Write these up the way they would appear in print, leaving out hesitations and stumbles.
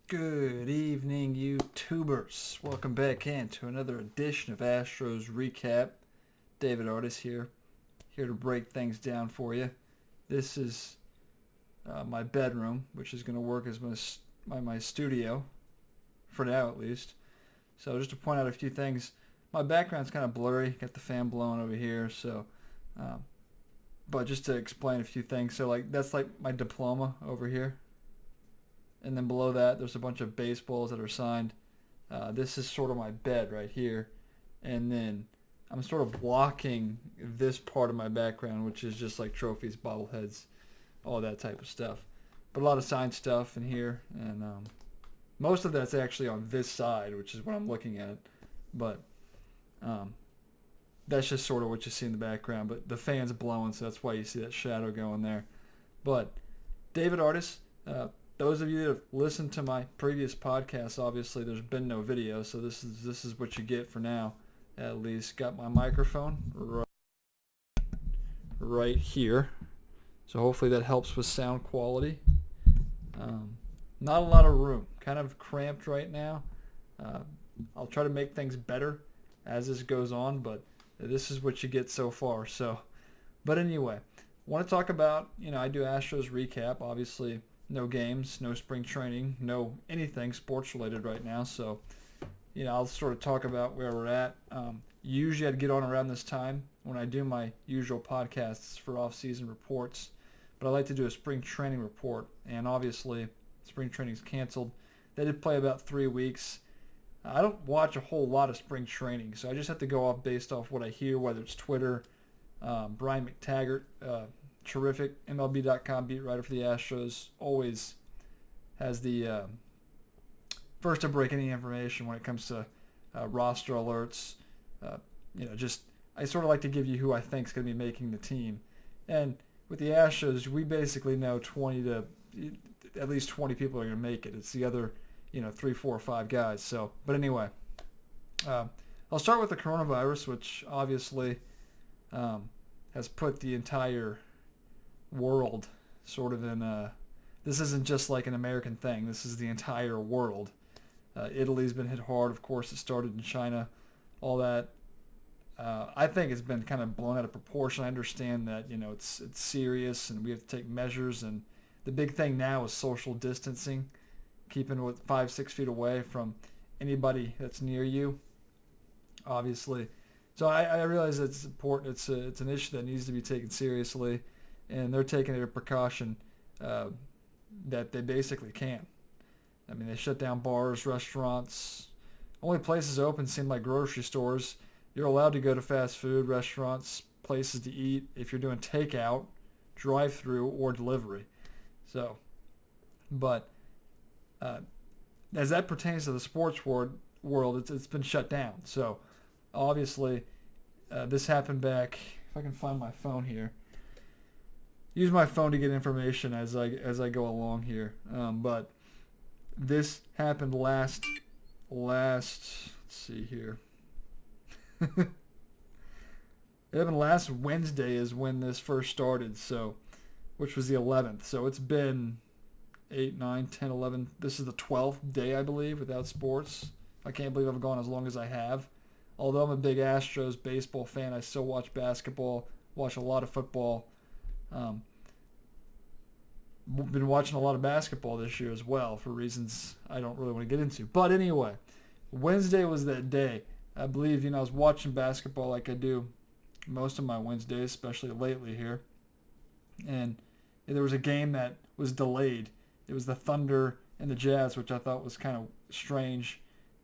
Good evening, YouTubers. Welcome back in to another edition of Astros Recap. David Artis here to break things down for you. This is my bedroom, which is going to work as my studio, for now at least. So just to point out a few things, my background's kind of blurry. Got the fan blowing over here, but just to explain a few things. So that's like my diploma over here. And then below that, there's a bunch of baseballs that are signed. This is sort of my bed right here. And then I'm sort of blocking this part of my background, which is just like trophies, bobbleheads, all that type of stuff. But a lot of signed stuff in here. And most of that's actually on this side, which is what I'm looking at. But that's just sort of what you see in the background. But the fan's blowing, so that's why you see that shadow going there. But David Artis, those of you that have listened to my previous podcasts, obviously there's been no video, so this is what you get for now, at least. Got my microphone right here, so hopefully that helps with sound quality. Not a lot of room, kind of cramped right now. I'll try to make things better as this goes on, but this is what you get so far. But anyway, want to talk about, I do Astros recap, obviously. No games, no spring training, no anything sports related right now. So, I'll sort of talk about where we're at. Usually I'd get on around this time when I do my usual podcasts for off-season reports. But I like to do a spring training report. And obviously, spring training's canceled. They did play about 3 weeks. I don't watch a whole lot of spring training, so I just have to go off based off what I hear, whether it's Twitter, Brian McTaggart, terrific MLB.com beat writer for the Astros, always has the first to break any information when it comes to roster alerts. I sort of like to give you who I think is going to be making the team. And with the Astros, we basically know at least 20 people are going to make it. It's the other, 3, 4, or 5 guys. So, but anyway, I'll start with the coronavirus, which obviously has put the entire world sort of in this isn't just like an American thing. This is the entire world. Italy's been hit hard. Of course, it started in China. All that. I think it's been kind of blown out of proportion. I understand that, it's serious and we have to take measures. And the big thing now is social distancing, keeping with 5-6 feet away from anybody that's near you, obviously. So I realize it's important. It's an issue that needs to be taken seriously. And they're taking it a precaution that they basically can. I mean, they shut down bars, restaurants. Only places open seem like grocery stores. You're allowed to go to fast food restaurants, places to eat if you're doing takeout, drive-through, or delivery. So, but as that pertains to the sports world, it's been shut down. So, obviously, this happened back. If I can find my phone here. Use my phone to get information as I go along here. But this happened last. Let's see here. It happened last Wednesday is when this first started. So, which was the 11th. So it's been 8, 9, 10, 11. This is the 12th day, I believe, without sports. I can't believe I've gone as long as I have. Although I'm a big Astros baseball fan, I still watch basketball, watch a lot of football. Been watching a lot of basketball this year as well for reasons I don't really want to get into. But anyway, Wednesday was that day. I believe, I was watching basketball like I do most of my Wednesdays, especially lately here. And there was a game that was delayed. It was the Thunder and the Jazz, which I thought was kind of strange.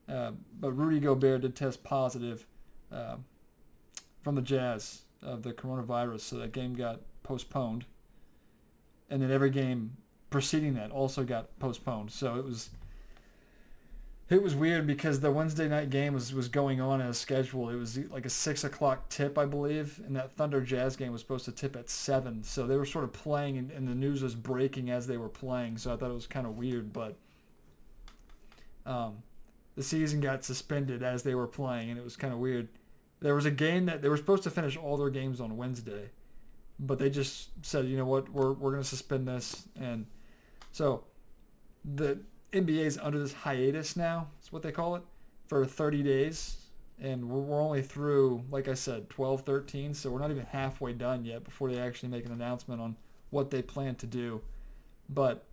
But Rudy Gobert did test positive from the Jazz of the coronavirus, so that game got postponed. And then every game preceding that also got postponed. So it was weird because the Wednesday night game was going on as scheduled. It was like a 6 o'clock tip, I believe, and that Thunder Jazz game was supposed to tip at 7. So they were sort of playing, and the news was breaking as they were playing. So I thought it was kind of weird, but the season got suspended as they were playing, and it was kind of weird. There was a game that they were supposed to finish all their games on Wednesday, but they just said, you know what, we're going to suspend this. And so NBA's under this hiatus now. That's what they call it, for 30 days. And we're only through, like I said, 12, 13. So we're not even halfway done yet before they actually make an announcement on what they plan to do. But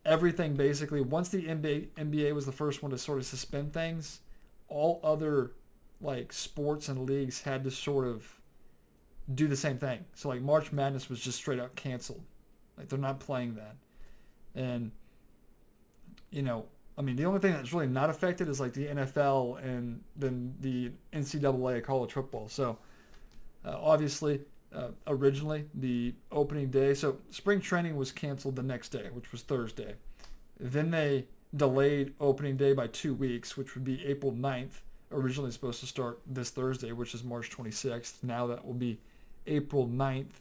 everything basically, once the NBA was the first one to sort of suspend things, all other like sports and leagues had to sort of do the same thing. So like March Madness was just straight out canceled. Like they're not playing that. And I mean, the only thing that's really not affected is like the NFL and then the NCAA college football. So obviously, originally the opening day, so spring training was canceled the next day, which was Thursday. Then they delayed opening day by 2 weeks, which would be April 9th. Originally supposed to start this Thursday, which is March 26th. Now that will be April 9th.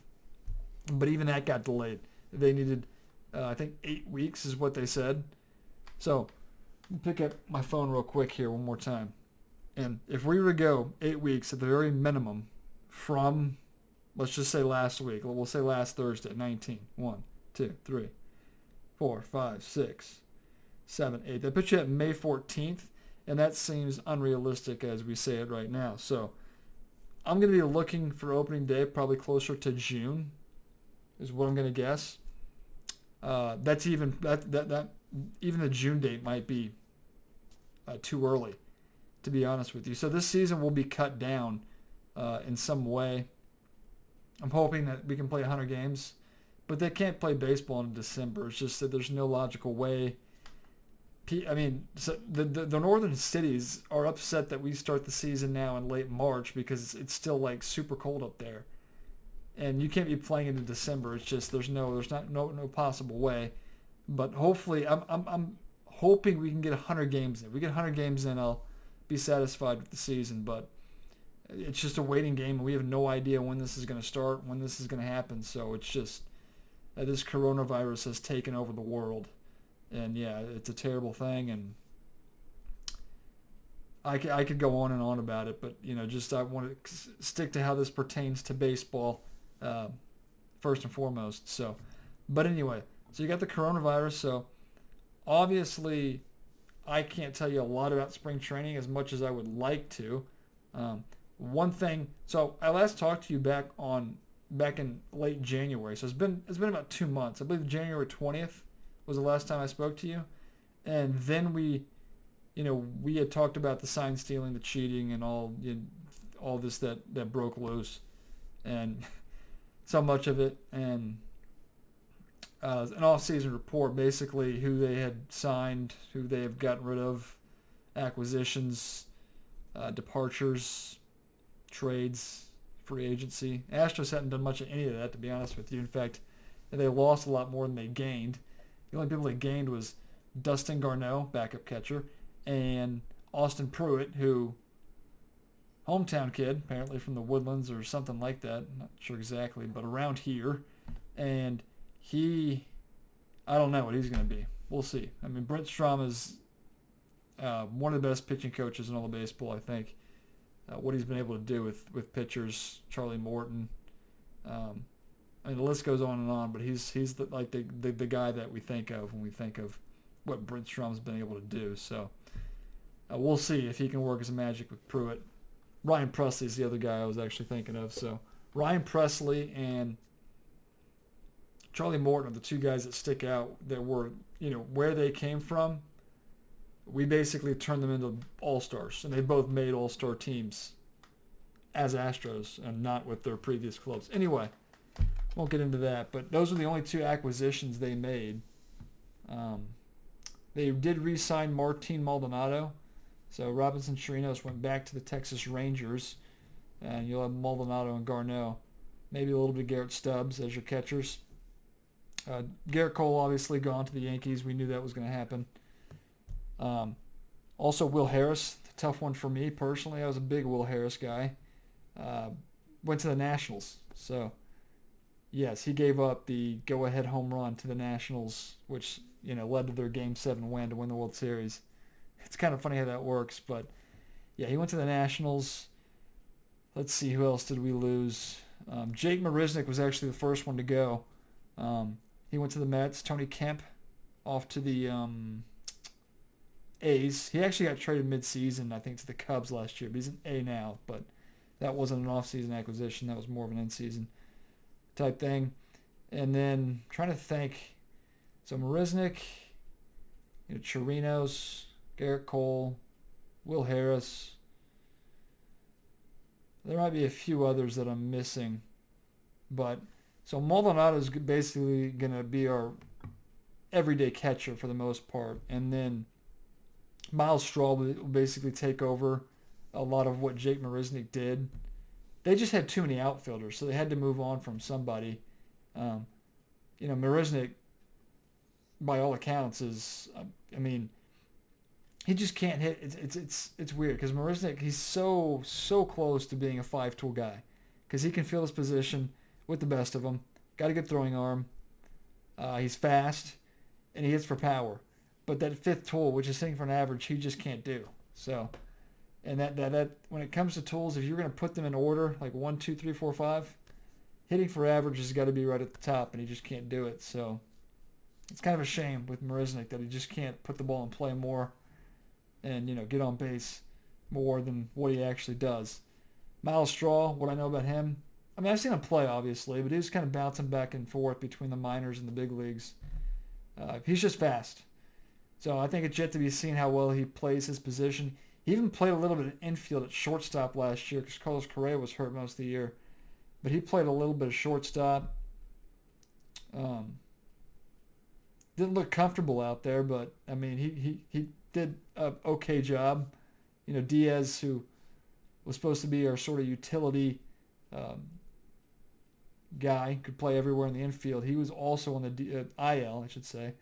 But even that got delayed. They needed, I think, 8 weeks is what they said. So, pick up my phone real quick here one more time. And if we were to go 8 weeks at the very minimum from, let's just say last week, we'll say last Thursday, 19, 1, 2, 3, 4, 5, 6, 7, 8. That puts you at May 14th, and that seems unrealistic as we say it right now. So I'm going to be looking for opening day probably closer to June is what I'm going to guess. That's even even the June date might be too early, to be honest with you. So this season will be cut down in some way. I'm hoping that we can play 100 games, but they can't play baseball in December. It's just that there's no logical way. I mean, so the northern cities are upset that we start the season now in late March because it's still like super cold up there, and you can't be playing it in December. It's just there's no possible way. But hopefully, I'm hoping we can get 100 games in. If we get 100 games in, I'll be satisfied with the season. But it's just a waiting game, and we have no idea when this is going to start, when this is going to happen. So it's just this coronavirus has taken over the world. And yeah, it's a terrible thing, and I could go on and on about it, but just I want to stick to how this pertains to baseball first and foremost. So, but anyway, so you got the coronavirus. So obviously, I can't tell you a lot about spring training as much as I would like to. One thing, so I last talked to you back in late January, so it's been about 2 months. I believe January 20th. Was the last time I spoke to you, and then we had talked about the sign stealing, the cheating, and all this that broke loose, and so much of it, and an off-season report, basically who they had signed, who they have gotten rid of, acquisitions, departures, trades, free agency. Astros hadn't done much of any of that, to be honest with you. In fact, they lost a lot more than they gained. The only people they gained was Dustin Garneau, backup catcher, and Austin Pruitt, who, hometown kid, apparently from the Woodlands or something like that. I'm not sure exactly, but around here. And I don't know what he's going to be. We'll see. I mean, Brent Strom is one of the best pitching coaches in all of baseball, I think. What he's been able to do with pitchers, Charlie Morton. I mean, the list goes on and on, but he's the guy that we think of when we think of what Brent Strom's been able to do. So we'll see if he can work his magic with Pruitt. Ryan Presley's the other guy I was actually thinking of. So Ryan Presley and Charlie Morton are the two guys that stick out that were, where they came from. We basically turned them into all-stars, and they both made all-star teams as Astros and not with their previous clubs. Anyway, won't get into that, but those are the only two acquisitions they made. They did re-sign Martin Maldonado, so Robinson Chirinos went back to the Texas Rangers, and you'll have Maldonado and Garneau, maybe a little bit of Garrett Stubbs as your catchers. Garrett Cole obviously gone to the Yankees. We knew that was going to happen. Also Will Harris, the tough one for me personally. I was a big Will Harris guy. Went to the Nationals, so. Yes, he gave up the go-ahead home run to the Nationals, which led to their Game 7 win to win the World Series. It's kind of funny how that works, but yeah, he went to the Nationals. Let's see, who else did we lose? Jake Marisnick was actually the first one to go. He went to the Mets. Tony Kemp off to the A's. He actually got traded mid-season, I think, to the Cubs last year. But he's an A now, but that wasn't an off-season acquisition. That was more of an in-season type thing. And then trying to think. So Marisnik, Chirinos, Garrett Cole, Will Harris. There might be a few others that I'm missing. But so Maldonado is basically going to be our everyday catcher for the most part. And then Miles Straw will basically take over a lot of what Jake Marisnik did. They just had too many outfielders, so they had to move on from somebody. Marisnik, by all accounts, is, he just can't hit. It's weird because Marisnik, he's so close to being a 5-tool guy because he can fill his position with the best of them. Got a good throwing arm. He's fast, and he hits for power. But that 5th tool, which is hitting for an average, he just can't do. So, and that when it comes to tools, if you're going to put them in order, like 1, 2, 3, 4, 5, hitting for average has got to be right at the top, and he just can't do it. So, it's kind of a shame with Marisnik that he just can't put the ball in play more and, get on base more than what he actually does. Miles Straw, what I know about him, I've seen him play, obviously, but he was kind of bouncing back and forth between the minors and the big leagues. He's just fast. So I think it's yet to be seen how well he plays his position. He even played a little bit of infield at shortstop last year because Carlos Correa was hurt most of the year. But he played a little bit of shortstop. Didn't look comfortable out there, but, he did an okay job. Diaz, who was supposed to be our sort of utility guy, could play everywhere in the infield. He was also on the IL, I should say.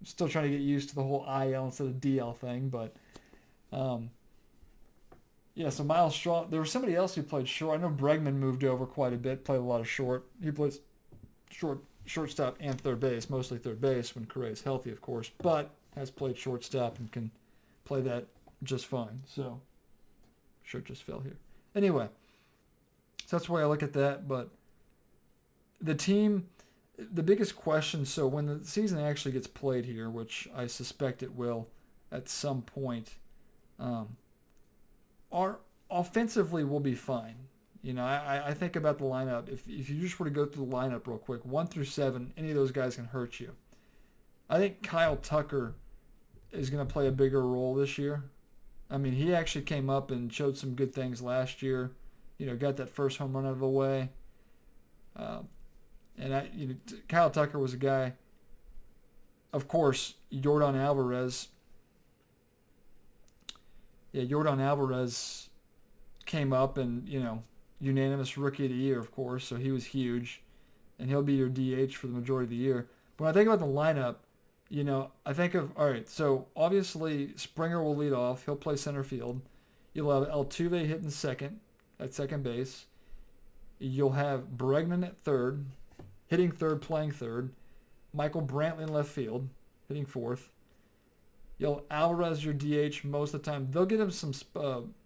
I'm still trying to get used to the whole IL instead of DL thing, but so Miles Straw. There was somebody else who played short. I know Bregman moved over quite a bit, played a lot of short. He plays shortstop and third base, mostly third base when Correa is healthy, of course, but has played shortstop and can play that just fine. So, shirt just fell here. Anyway, so that's the way I look at that, but the team... The biggest question, so when the season actually gets played here, which I suspect it will at some point, our offensively will be fine. I think about the lineup. If you just were to go through the lineup real quick, 1 through 7, any of those guys can hurt you. I think Kyle Tucker is going to play a bigger role this year. He actually came up and showed some good things last year. Got that first home run out of the way. And Kyle Tucker was a guy, of course, Yordan Alvarez came up and, unanimous rookie of the year, of course, so he was huge. And he'll be your DH for the majority of the year. But when I think about the lineup, I think of, all right, so obviously Springer will lead off. He'll play center field. You'll have Altuve hitting second at second base. You'll have Bregman at third. Hitting third, playing third. Michael Brantley in left field, hitting fourth. You'll Alvarez your DH most of the time. They'll get him some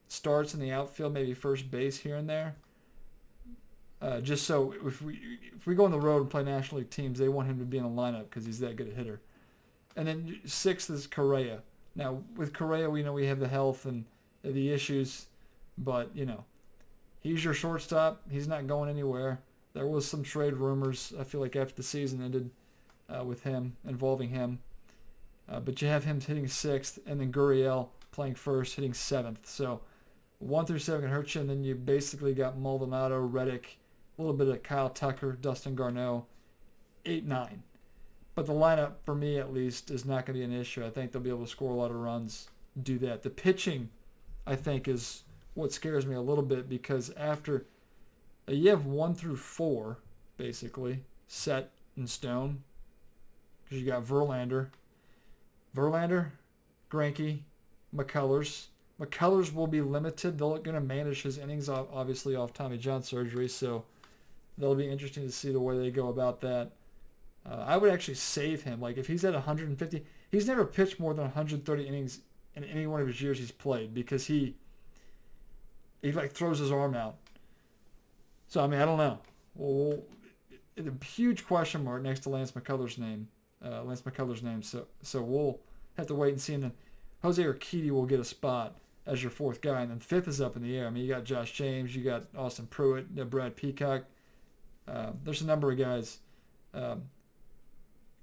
starts in the outfield, maybe first base here and there. Just so if we go on the road and play National League teams, they want him to be in the lineup because he's that good a hitter. And then 6th is Correa. Now with Correa, we know we have the health and the issues, but he's your shortstop. He's not going anywhere. There was some trade rumors, I feel like, after the season ended with him, involving him. But you have him hitting 6th, and then Gurriel playing first, hitting 7th. So 1 through 7 can hurt you, and then you basically got Maldonado, Reddick, a little bit of Kyle Tucker, Dustin Garneau, 8, 9. But the lineup, for me at least, is not going to be an issue. I think they'll be able to score a lot of runs, do that. The pitching, I think, is what scares me a little bit because after... You have 1 through 4, basically, set in stone. Because you got Verlander, Greinke, McCullers. McCullers will be limited. They're going to manage his innings, obviously, off Tommy John surgery. So that'll be interesting to see the way they go about that. I would actually save him. Like, if he's at 150, he's never pitched more than 130 innings in any one of his years he's played because he throws his arm out. So, I don't know. Well, a huge question mark next to Lance McCullers' name. Lance McCullers' name. So we'll have to wait and see. And then Jose Urquidy will get a spot as your fourth guy. And then fifth is up in the air. I mean, you got Josh James, you got Austin Pruitt, Brad Peacock. There's a number of guys. A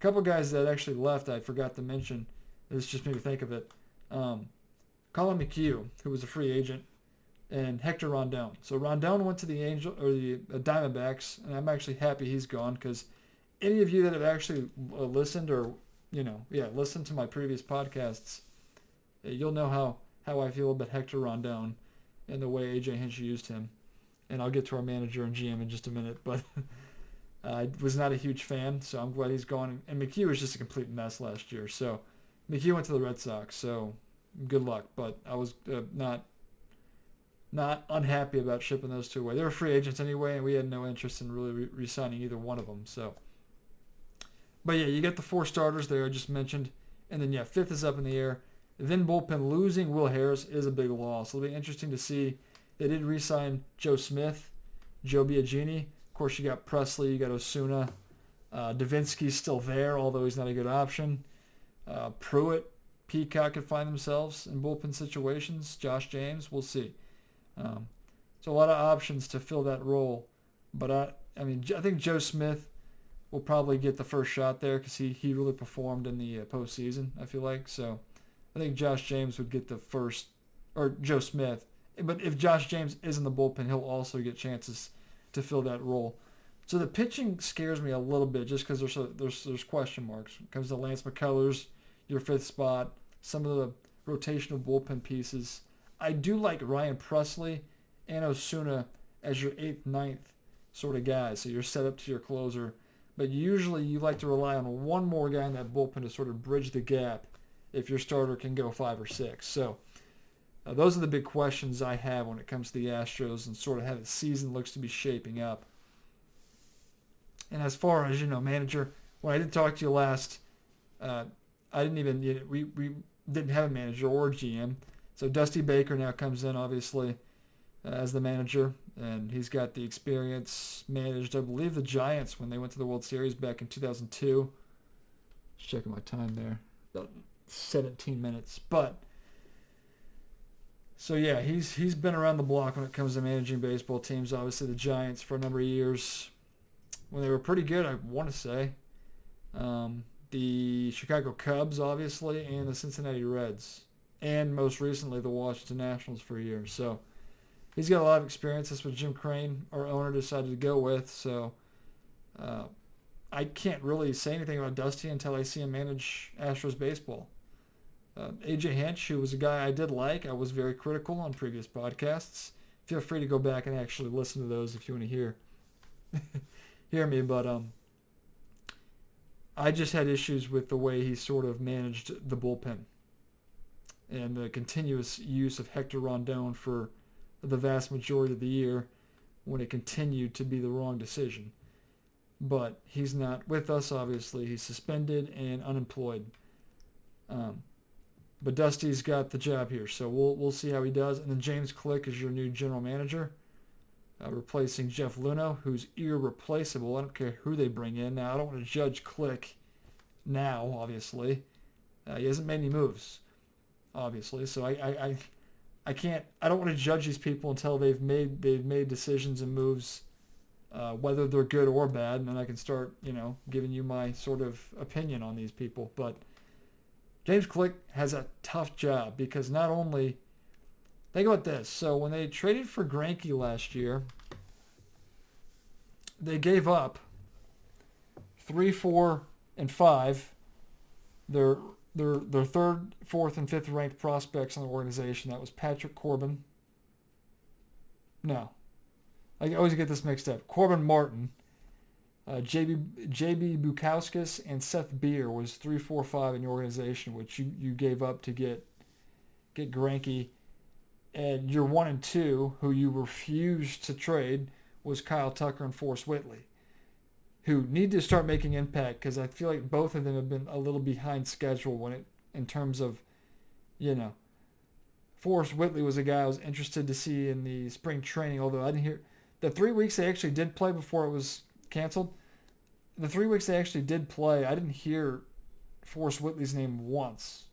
couple guys that actually left I forgot to mention. This just made me think of it. Colin McHugh, who was a free agent, and Hector Rondon. So Rondon went to the Diamondbacks, and I'm actually happy he's gone because any of you that have actually listened or listened to my previous podcasts, you'll know how I feel about Hector Rondon and the way AJ Hinch used him. And I'll get to our manager and GM in just a minute, but I was not a huge fan, so I'm glad he's gone. And McHugh was just a complete mess last year. So McHugh went to the Red Sox, so good luck. But I was not unhappy about shipping those two away. They were free agents anyway, and we had no interest in really re-signing either one of them. So, but yeah, you got the four starters there I just mentioned, and then fifth is up in the air. Then bullpen, losing Will Harris is a big loss. It'll be interesting to see. They did re-sign Joe Smith, Joe Biagini. Of course, you got Presley, you got Osuna. Davinsky's still there, although he's not a good option. Pruitt, Peacock could find themselves in bullpen situations. Josh James, we'll see. So a lot of options to fill that role. But I think Joe Smith will probably get the first shot there because he really performed in the postseason, I feel like. So I think Josh James would get the first, or Joe Smith. But if Josh James is in the bullpen, he'll also get chances to fill that role. So the pitching scares me a little bit just because there's question marks. When it comes to Lance McCullers, your fifth spot, some of the rotational bullpen pieces. I do like Ryan Presley and Osuna as your 8th, 9th sort of guys. So you're set up to your closer. But usually you like to rely on one more guy in that bullpen to sort of bridge the gap if your starter can go 5 or 6. So those are the big questions I have when it comes to the Astros and sort of how the season looks to be shaping up. And as far as, manager, when I did talk to you last, I didn't even, we didn't have a manager or GM. So Dusty Baker now comes in, obviously, as the manager, and he's got the experience, managed, I believe, the Giants when they went to the World Series back in 2002. Just checking my time there. About 17 minutes. But, so yeah, he's been around the block when it comes to managing baseball teams. Obviously, the Giants for a number of years when they were pretty good, I want to say. The Chicago Cubs, obviously, and the Cincinnati Reds. And most recently, the Washington Nationals for a year. So he's got a lot of experience. That's what Jim Crane, our owner, decided to go with. So I can't really say anything about Dusty until I see him manage Astros baseball. AJ Hinch, who was a guy I did like, I was very critical on previous podcasts. Feel free to go back and actually listen to those if you want to hear me. But I just had issues with the way he sort of managed the bullpen and the continuous use of Hector Rondon for the vast majority of the year when it continued to be the wrong decision. But he's not with us, obviously. He's suspended and unemployed. But Dusty's got the job here, so we'll see how he does. And then James Click is your new general manager, replacing Jeff Luhnow, who's irreplaceable. I don't care who they bring in. Now, I don't want to judge Click now, obviously. He hasn't made any moves, obviously. So I can't. I don't want to judge these people until they've made decisions and moves, whether they're good or bad, and then I can start, giving you my sort of opinion on these people. But James Click has a tough job because not only, think about this. So when they traded for Greinke last year, they gave up 3, 4, and 5. Their third, fourth, and fifth ranked prospects in the organization. That was Patrick Corbin. No. I always get this mixed up. Corbin Martin, J.B. Bukowskis, and Seth Beer was 3, 4, 5 in your organization, which you gave up to get Greinke. And your 1 and 2, who you refused to trade, was Kyle Tucker and Forrest Whitley, who need to start making impact because I feel like both of them have been a little behind schedule in terms of, Forrest Whitley was a guy I was interested to see in the spring training, although I didn't hear the 3 weeks they actually did play before it was canceled. The 3 weeks they actually did play, I didn't hear Forrest Whitley's name once.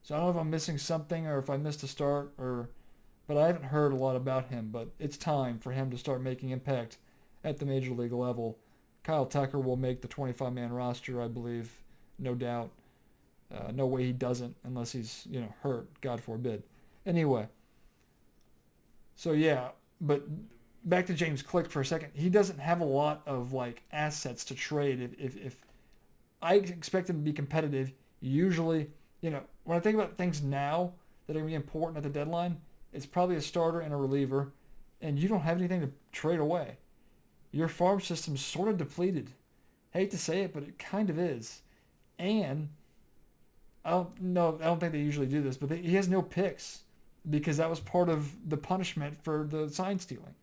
So I don't know if I'm missing something or if I missed a start, but I haven't heard a lot about him. But it's time for him to start making impact at the major league level. Kyle Tucker will make the 25-man roster, I believe, no doubt. No way he doesn't unless he's hurt, God forbid. Anyway, so yeah, but back to James Click for a second. He doesn't have a lot of assets to trade. If I expect him to be competitive, usually, when I think about things now that are going to be important at the deadline, it's probably a starter and a reliever, and you don't have anything to trade away. Your farm system's sort of depleted. Hate to say it, but it kind of is. And I don't think they usually do this, but he has no picks because that was part of the punishment for the sign stealing.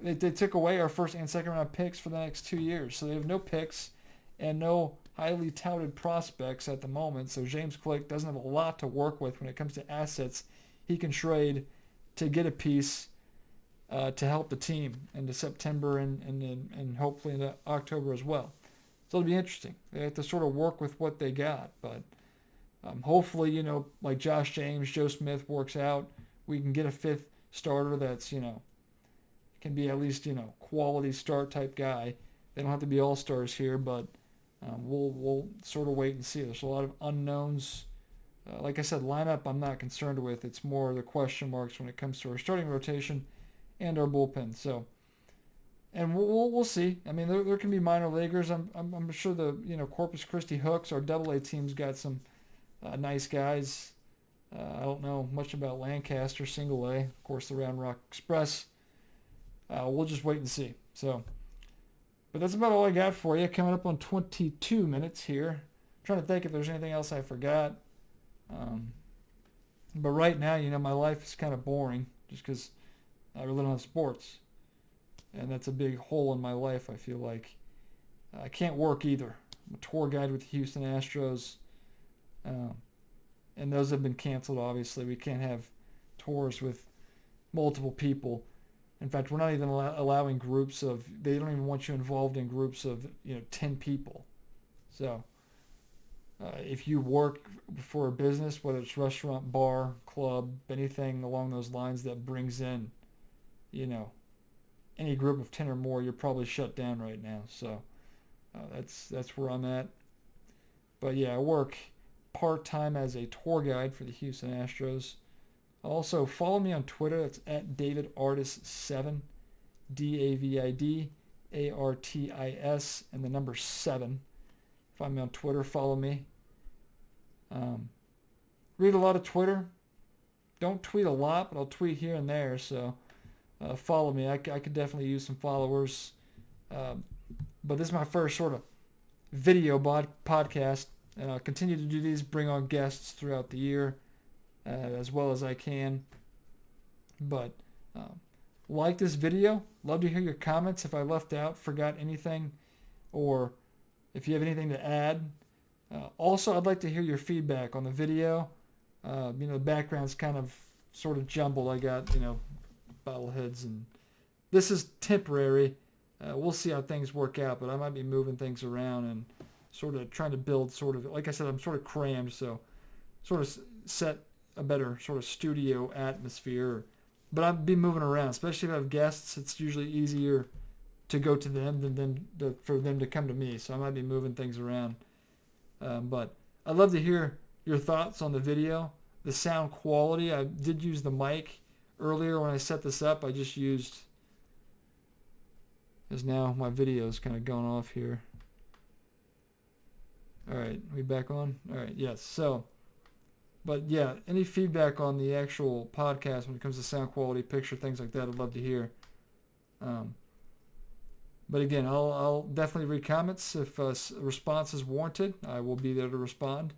They took away our first and second round picks for the next 2 years, so they have no picks and no highly touted prospects at the moment. So James Click doesn't have a lot to work with when it comes to assets he can trade to get a piece to help the team into September and hopefully into October as well. So it'll be interesting. They have to sort of work with what they got, but hopefully, like Josh James, Joe Smith works out, we can get a fifth starter that's, can be at least, quality start type guy. They don't have to be all-stars here, but we'll sort of wait and see. There's a lot of unknowns. Like I said, lineup I'm not concerned with. It's more the question marks when it comes to our starting rotation and our bullpen. So, and we'll see. I mean, there can be minor leaguers. I'm sure the Corpus Christi Hooks, our Double-A team's got some nice guys. I don't know much about Lancaster Single A. Of course, the Round Rock Express. We'll just wait and see. So, but that's about all I got for you. Coming up on 22 minutes here. I'm trying to think if there's anything else I forgot. But right now, my life is kind of boring just because I really don't have sports. And that's a big hole in my life, I feel like. I can't work either. I'm a tour guide with the Houston Astros. And those have been canceled, obviously. We can't have tours with multiple people. In fact, we're not even allowing groups of, they don't even want you involved in groups of, 10 people. So, if you work for a business, whether it's restaurant, bar, club, anything along those lines that brings in, any group of 10 or more, you're probably shut down right now. So, that's where I'm at. But yeah, I work part-time as a tour guide for the Houston Astros. Also, follow me on Twitter. That's at DavidArtis7, DavidArtis, and the number 7. Find me on Twitter. Follow me. Read a lot of Twitter. Don't tweet a lot, but I'll tweet here and there. So follow me. I could definitely use some followers. But this is my first sort of video podcast. And I'll continue to do these, bring on guests throughout the year as well as I can. But like this video. Love to hear your comments if I left out, forgot anything, or if you have anything to add. Also, I'd like to hear your feedback on the video. The background's kind of sort of jumbled. I got, bobbleheads, and this is temporary. We'll see how things work out, but I might be moving things around and sort of trying to build like I said, I'm sort of crammed, so sort of set a better sort of studio atmosphere. But I'll be moving around, especially if I have guests. It's usually easier to go to them than for them to come to me, so I might be moving things around. But I'd love to hear your thoughts on the video, the sound quality. I did use the mic earlier when I set this up. I just used, as now my video is kind of going off here. All right, we back on? All right, yes. So, but yeah, any feedback on the actual podcast when it comes to sound quality, picture, things like that, I'd love to hear. But again, I'll definitely read comments. If a response is warranted, I will be there to respond.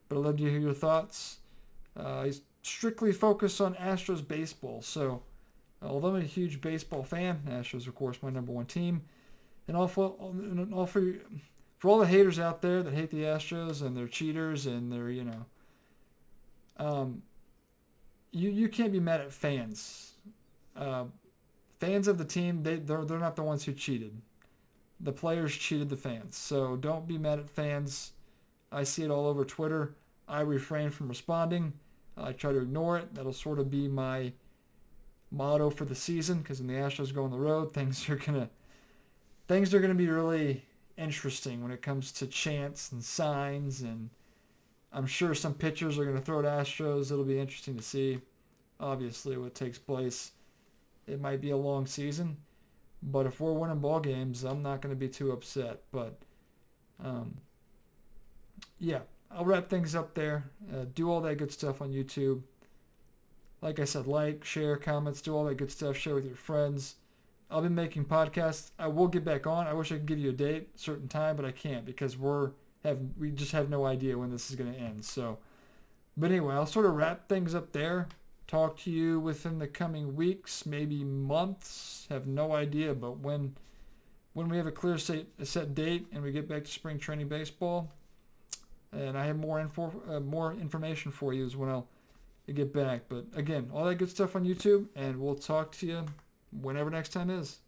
But I'd love to hear your thoughts. I strictly focus on Astros baseball. So, although I'm a huge baseball fan, Astros, of course, my number one team. And for all the haters out there that hate the Astros and they're cheaters and they're, you can't be mad at fans. Fans of the team, they're not the ones who cheated. The players cheated the fans. So don't be mad at fans. I see it all over Twitter. I refrain from responding. I try to ignore it. That'll sort of be my motto for the season, because when the Astros go on the road, things are gonna be really interesting when it comes to chants and signs, and I'm sure some pitchers are gonna throw at Astros. It'll be interesting to see. Obviously, what takes place. It might be a long season, but if we're winning ball games, I'm not going to be too upset. But yeah, I'll wrap things up there. Do all that good stuff on YouTube. Like I said, like, share, comments, do all that good stuff. Share with your friends. I'll be making podcasts. I will get back on. I wish I could give you a date, certain time, but I can't because we just have no idea when this is going to end. So, but anyway, I'll sort of wrap things up there. Talk to you within the coming weeks, maybe months. Have no idea, but when we have a clear set date and we get back to spring training baseball, and I have more information for you is when I'll get back. But again, all that good stuff on YouTube, and we'll talk to you whenever next time is.